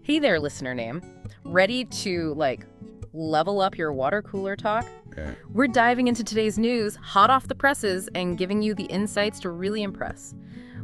Hey there, listener name. Ready to, level up your water cooler talk? Okay. We're diving into today's news, hot off the presses, and giving you the insights to really impress.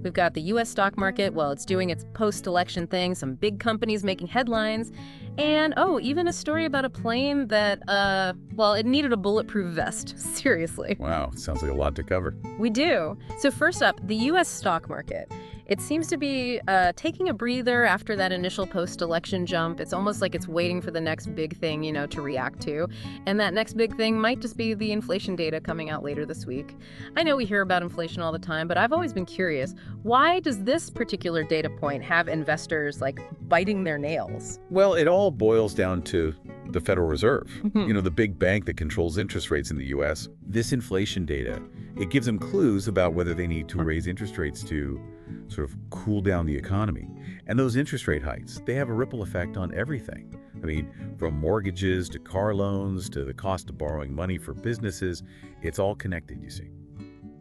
We've got the U.S. stock market, well, it's doing its post-election thing, some big companies making headlines, and, even a story about a plane that, it needed a bulletproof vest. Seriously. Wow, sounds like a lot to cover. We do. So first up, the U.S. stock market. It seems to be taking a breather after that initial post-election jump. It's almost like it's waiting for the next big thing, to react to. And that next big thing might just be the inflation data coming out later this week. I know we hear about inflation all the time, but I've always been curious, why does this particular data point have investors, biting their nails? Well, it all boils down to the Federal Reserve, the big bank that controls interest rates in the U.S. This inflation data, it gives them clues about whether they need to raise interest rates to sort of cool down the economy. And those interest rate hikes, they have a ripple effect on everything. I mean, from mortgages to car loans to the cost of borrowing money for businesses, it's all connected, you see.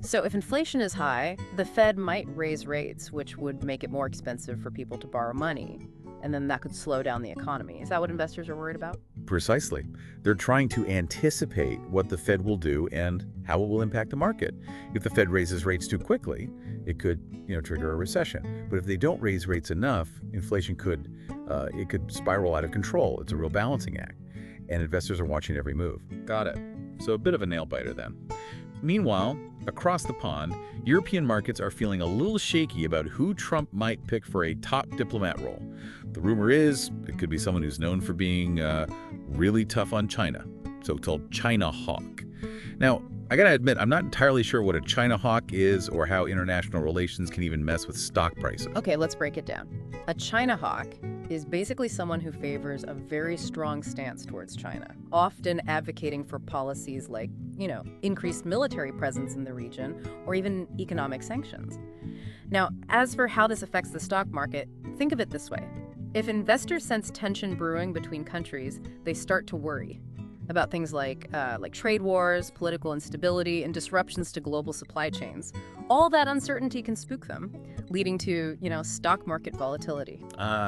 So if inflation is high, the Fed might raise rates, which would make it more expensive for people to borrow money. And then that could slow down the economy. Is that what investors are worried about? Precisely. They're trying to anticipate what the Fed will do and how it will impact the market. If the Fed raises rates too quickly, it could, trigger a recession. But if they don't raise rates enough, inflation could spiral out of control. It's a real balancing act. And investors are watching every move. Got it. So a bit of a nail biter then. Meanwhile, across the pond, European markets are feeling a little shaky about who Trump might pick for a top diplomat role. The rumor is it could be someone who's known for being really tough on China, so-called China hawk. Now, I gotta admit, I'm not entirely sure what a China hawk is or how international relations can even mess with stock prices. Okay, let's break it down. A China hawk is basically someone who favors a very strong stance towards China, often advocating for policies like, increased military presence in the region or even economic sanctions. Now, as for how this affects the stock market, think of it this way. If investors sense tension brewing between countries, they start to worry about things like trade wars, political instability, and disruptions to global supply chains. All that uncertainty can spook them, leading to, stock market volatility.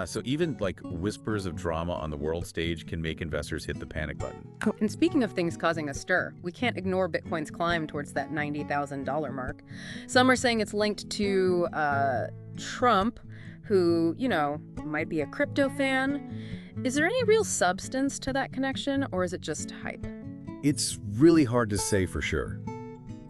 So even whispers of drama on the world stage can make investors hit the panic button. Oh, and speaking of things causing a stir, we can't ignore Bitcoin's climb towards that $90,000 mark. Some are saying it's linked to Trump, who, might be a crypto fan. Is there any real substance to that connection, or is it just hype? It's really hard to say for sure.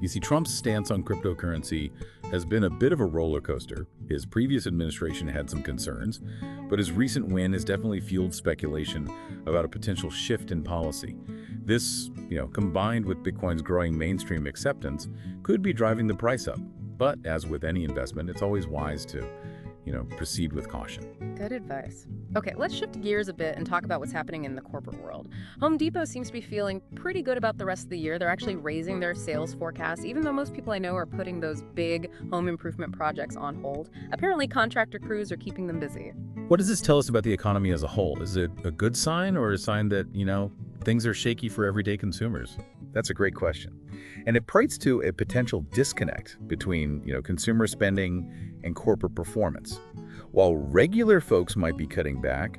You see, Trump's stance on cryptocurrency has been a bit of a roller coaster. His previous administration had some concerns, but his recent win has definitely fueled speculation about a potential shift in policy. This, combined with Bitcoin's growing mainstream acceptance, could be driving the price up. But as with any investment, it's always wise to proceed with caution. Good advice. Okay, let's shift gears a bit and talk about what's happening in the corporate world. Home Depot seems to be feeling pretty good about the rest of the year. They're actually raising their sales forecast, even though most people I know are putting those big home improvement projects on hold. Apparently, contractor crews are keeping them busy. What does this tell us about the economy as a whole? Is it a good sign or a sign that, things are shaky for everyday consumers? That's a great question. And it points to a potential disconnect between, consumer spending and corporate performance. While regular folks might be cutting back,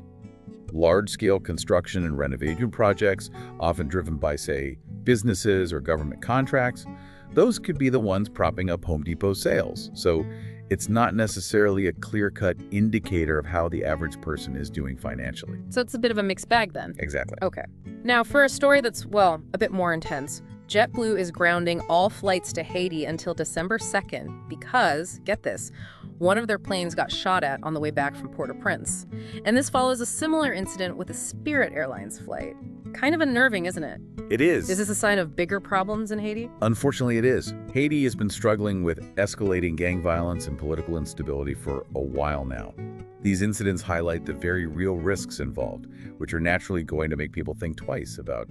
large-scale construction and renovation projects, often driven by, say, businesses or government contracts, those could be the ones propping up Home Depot sales. So it's not necessarily a clear-cut indicator of how the average person is doing financially. So it's a bit of a mixed bag then. Exactly. Okay. Now, for a story that's, a bit more intense, JetBlue is grounding all flights to Haiti until December 2nd because, get this, one of their planes got shot at on the way back from Port-au-Prince. And this follows a similar incident with a Spirit Airlines flight. Kind of unnerving, isn't it? It is. Is this a sign of bigger problems in Haiti? Unfortunately, it is. Haiti has been struggling with escalating gang violence and political instability for a while now. These incidents highlight the very real risks involved, which are naturally going to make people think twice about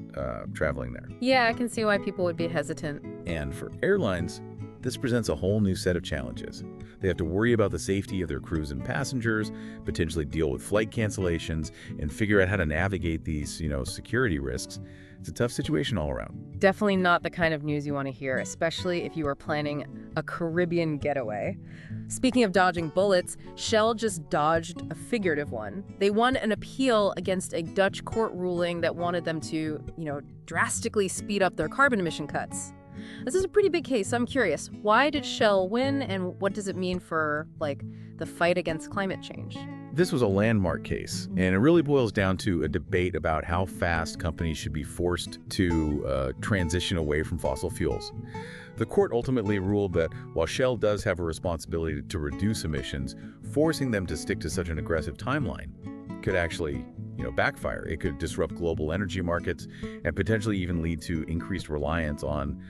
traveling there. Yeah, I can see why people would be hesitant. And for airlines, This presents a whole new set of challenges. They have to worry about the safety of their crews and passengers, potentially deal with flight cancellations, and figure out how to navigate these, security risks. It's a tough situation all around. Definitely not the kind of news you want to hear, especially if you are planning a Caribbean getaway. Speaking of dodging bullets, Shell just dodged a figurative one. They won an appeal against a Dutch court ruling that wanted them to, drastically speed up their carbon emission cuts. This is a pretty big case, so I'm curious, why did Shell win, and what does it mean for, the fight against climate change? This was a landmark case, and it really boils down to a debate about how fast companies should be forced to transition away from fossil fuels. The court ultimately ruled that while Shell does have a responsibility to reduce emissions, forcing them to stick to such an aggressive timeline could actually, backfire. It could disrupt global energy markets and potentially even lead to increased reliance on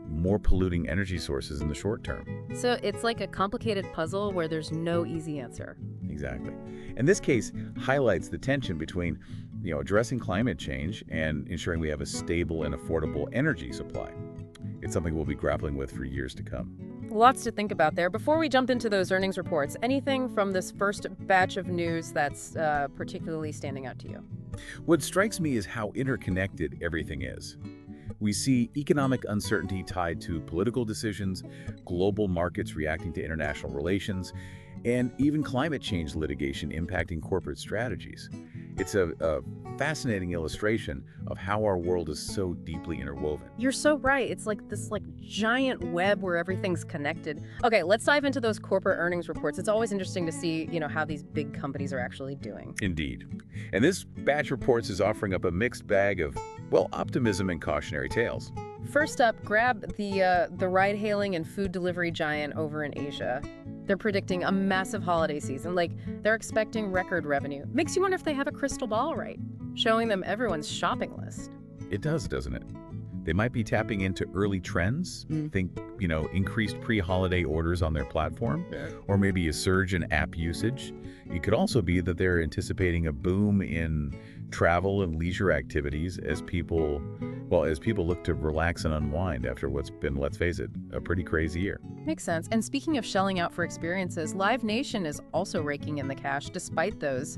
more polluting energy sources in the short term. So it's like a complicated puzzle where there's no easy answer. Exactly. And this case highlights the tension between, addressing climate change and ensuring we have a stable and affordable energy supply. It's something we'll be grappling with for years to come. Lots to think about there. Before we jump into those earnings reports, anything from this first batch of news that's particularly standing out to you? What strikes me is how interconnected everything is. We see economic uncertainty tied to political decisions, global markets reacting to international relations, and even climate change litigation impacting corporate strategies. It's a fascinating illustration of how our world is so deeply interwoven. You're so right. It's like this giant web where everything's connected. Okay, let's dive into those corporate earnings reports. It's always interesting to see, how these big companies are actually doing. Indeed. And this batch reports is offering up a mixed bag of, optimism and cautionary tales. First up, grab the ride-hailing and food delivery giant over in Asia. They're predicting a massive holiday season. They're expecting record revenue. Makes you wonder if they have a crystal ball right, showing them everyone's shopping list. It does, doesn't it? They might be tapping into early trends. Think, increased pre-holiday orders on their platform, or maybe a surge in app usage. It could also be that they're anticipating a boom in travel and leisure activities as people look to relax and unwind after what's been, let's face it, a pretty crazy year. Makes sense. And speaking of shelling out for experiences, Live Nation is also raking in the cash despite those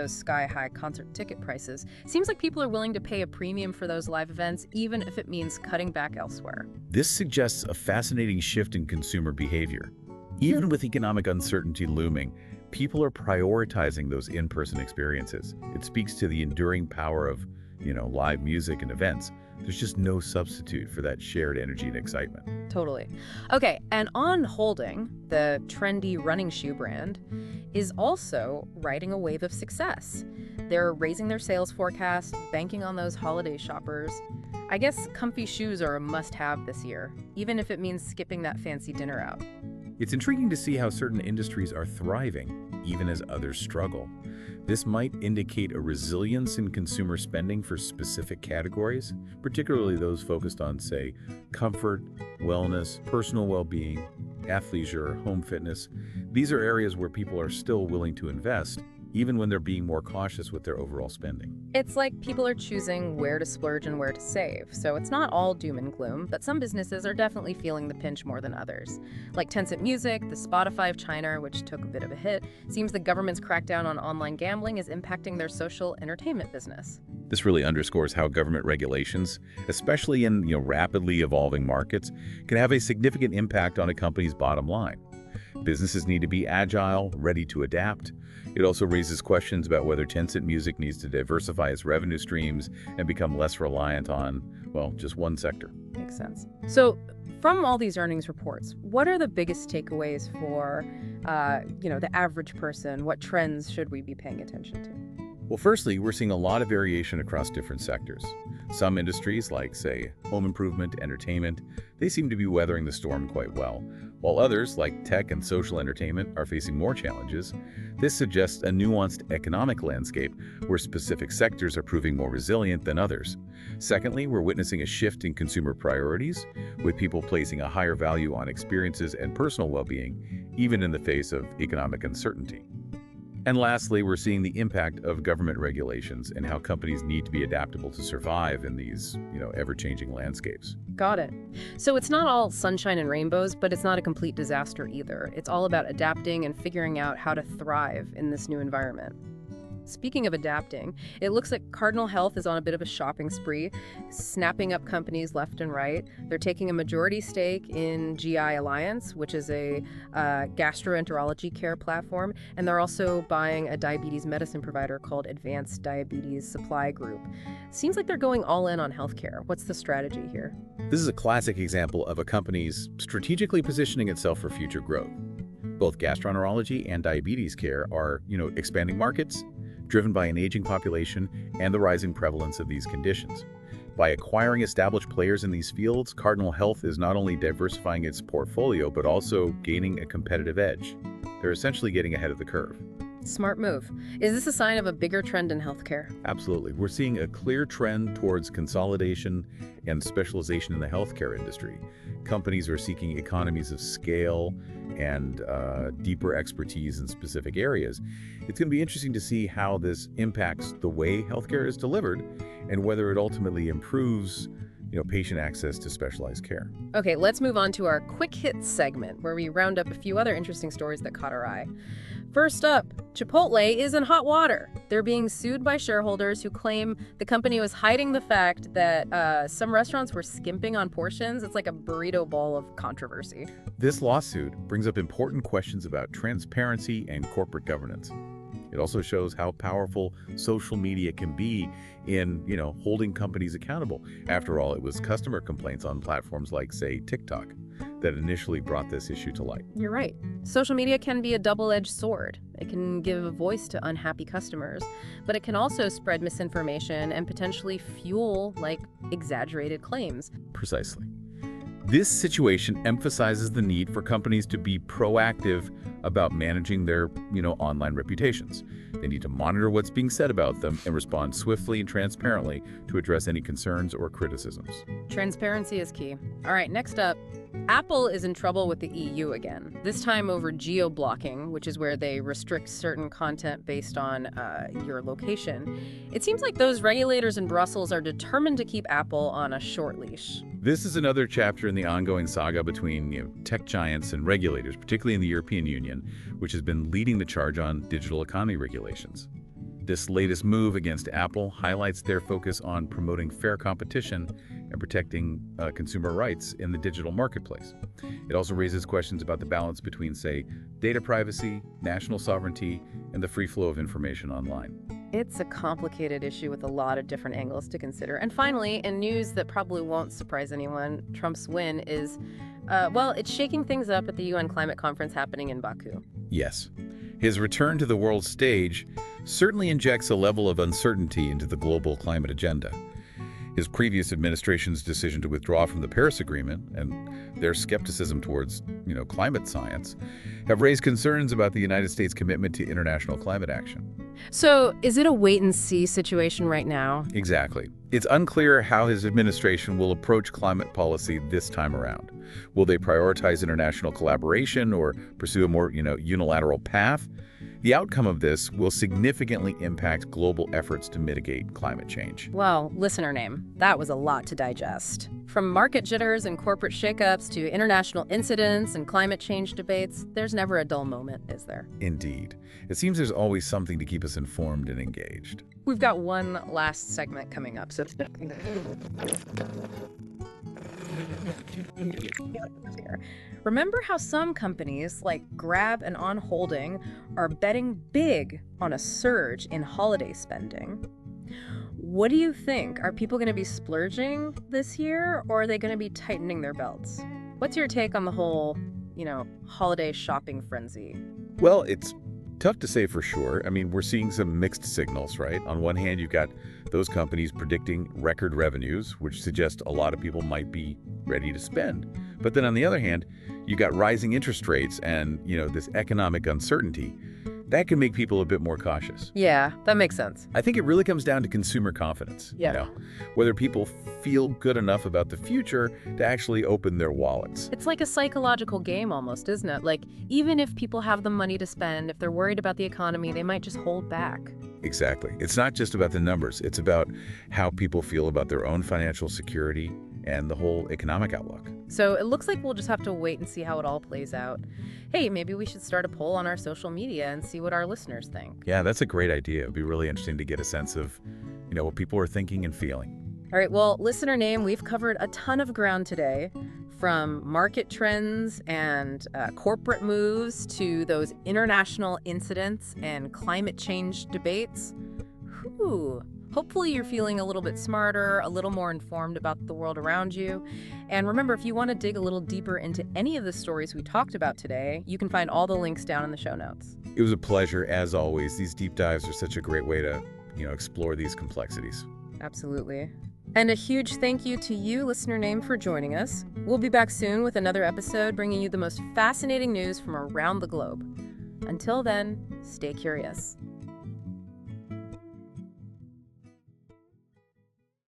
sky-high concert ticket prices. Seems like people are willing to pay a premium for those live events, even if it means cutting back elsewhere. This suggests a fascinating shift in consumer behavior. Even with economic uncertainty looming, people are prioritizing those in-person experiences. It speaks to the enduring power of, live music and events. There's just no substitute for that shared energy and excitement. Totally. Okay, and On Holding, the trendy running shoe brand, is also riding a wave of success. They're raising their sales forecast, banking on those holiday shoppers. I guess comfy shoes are a must-have this year, even if it means skipping that fancy dinner out. It's intriguing to see how certain industries are thriving, even as others struggle. This might indicate a resilience in consumer spending for specific categories, particularly those focused on, say, comfort, wellness, personal well-being, athleisure, home fitness. These are areas where people are still willing to invest, even when they're being more cautious with their overall spending. It's like people are choosing where to splurge and where to save, so it's not all doom and gloom, but some businesses are definitely feeling the pinch more than others. Like Tencent Music, the Spotify of China, which took a bit of a hit, seems the government's crackdown on online gambling is impacting their social entertainment business. This really underscores how government regulations, especially in rapidly evolving markets, can have a significant impact on a company's bottom line. Businesses need to be agile, ready to adapt. It also raises questions about whether Tencent Music needs to diversify its revenue streams and become less reliant on, just one sector. Makes sense. So from all these earnings reports, what are the biggest takeaways for, the average person? What trends should we be paying attention to? Well, firstly, we're seeing a lot of variation across different sectors. Some industries, like, say, home improvement, entertainment, they seem to be weathering the storm quite well, while others, like tech and social entertainment, are facing more challenges. This suggests a nuanced economic landscape where specific sectors are proving more resilient than others. Secondly, we're witnessing a shift in consumer priorities, with people placing a higher value on experiences and personal well-being, even in the face of economic uncertainty. And lastly, we're seeing the impact of government regulations and how companies need to be adaptable to survive in these, ever-changing landscapes. Got it. So it's not all sunshine and rainbows, but it's not a complete disaster either. It's all about adapting and figuring out how to thrive in this new environment. Speaking of adapting, it looks like Cardinal Health is on a bit of a shopping spree, snapping up companies left and right. They're taking a majority stake in GI Alliance, which is a gastroenterology care platform, and they're also buying a diabetes medicine provider called Advanced Diabetes Supply Group. Seems like they're going all in on healthcare. What's the strategy here? This is a classic example of a company's strategically positioning itself for future growth. Both gastroenterology and diabetes care are, expanding markets, driven by an aging population and the rising prevalence of these conditions. By acquiring established players in these fields, Cardinal Health is not only diversifying its portfolio, but also gaining a competitive edge. They're essentially getting ahead of the curve. Smart move. Is this a sign of a bigger trend in healthcare? Absolutely. We're seeing a clear trend towards consolidation and specialization in the healthcare industry. Companies are seeking economies of scale and deeper expertise in specific areas. It's going to be interesting to see how this impacts the way healthcare is delivered and whether it ultimately improves patient access to specialized care. Okay, let's move on to our quick hits segment, where we round up a few other interesting stories that caught our eye. First up, Chipotle is in hot water. They're being sued by shareholders who claim the company was hiding the fact that some restaurants were skimping on portions. It's like a burrito ball of controversy. This lawsuit brings up important questions about transparency and corporate governance. It also shows how powerful social media can be in, holding companies accountable. After all, it was customer complaints on platforms like, say, TikTok that initially brought this issue to light. You're right. Social media can be a double-edged sword. It can give a voice to unhappy customers, but it can also spread misinformation and potentially fuel, exaggerated claims. Precisely. This situation emphasizes the need for companies to be proactive about managing their, online reputations. They need to monitor what's being said about them and respond swiftly and transparently to address any concerns or criticisms. Transparency is key. All right, next up, Apple is in trouble with the EU again, this time over geo-blocking, which is where they restrict certain content based on your location. It seems like those regulators in Brussels are determined to keep Apple on a short leash. This is another chapter in the ongoing saga between tech giants and regulators, particularly in the European Union, which has been leading the charge on digital economy regulations. This latest move against Apple highlights their focus on promoting fair competition and protecting consumer rights in the digital marketplace. It also raises questions about the balance between, say, data privacy, national sovereignty, and the free flow of information online. It's a complicated issue with a lot of different angles to consider. And finally, in news that probably won't surprise anyone, Trump's win is, it's shaking things up at the UN climate conference happening in Baku. Yes. His return to the world stage certainly injects a level of uncertainty into the global climate agenda. His previous administration's decision to withdraw from the Paris Agreement and their skepticism towards, climate science have raised concerns about the United States' commitment to international climate action. So, is it a wait-and-see situation right now? Exactly. It's unclear how his administration will approach climate policy this time around. Will they prioritize international collaboration or pursue a more, unilateral path? The outcome of this will significantly impact global efforts to mitigate climate change. Well, listener name, that was a lot to digest. From market jitters and corporate shakeups to international incidents and climate change debates, there's never a dull moment, is there? Indeed. It seems there's always something to keep us informed and engaged. We've got one last segment coming up, so remember how some companies like Grab and On Holding are betting big on a surge in holiday spending? What do you think? Are people going to be splurging this year, or are they going to be tightening their belts? What's your take on the whole, holiday shopping frenzy? Well, it's tough to say for sure. I mean, we're seeing some mixed signals, right? On one hand, you've got those companies predicting record revenues, which suggests a lot of people might be ready to spend. But then on the other hand, you got rising interest rates and, this economic uncertainty. That can make people a bit more cautious. Yeah, that makes sense. I think it really comes down to consumer confidence. Yeah. Whether people feel good enough about the future to actually open their wallets. It's like a psychological game almost, isn't it? Like, even if people have the money to spend, if they're worried about the economy, they might just hold back. Exactly. It's not just about the numbers. It's about how people feel about their own financial security and the whole economic outlook. So it looks like we'll just have to wait and see how it all plays out. Hey, maybe we should start a poll on our social media and see what our listeners think. Yeah, that's a great idea. It'd be really interesting to get a sense of, what people are thinking and feeling. All right, well, listener name, we've covered a ton of ground today, from market trends and corporate moves to those international incidents and climate change debates. Whew. Hopefully you're feeling a little bit smarter, a little more informed about the world around you. And remember, if you want to dig a little deeper into any of the stories we talked about today, you can find all the links down in the show notes. It was a pleasure, as always. These deep dives are such a great way to, explore these complexities. Absolutely. And a huge thank you to you, listener name, for joining us. We'll be back soon with another episode bringing you the most fascinating news from around the globe. Until then, stay curious.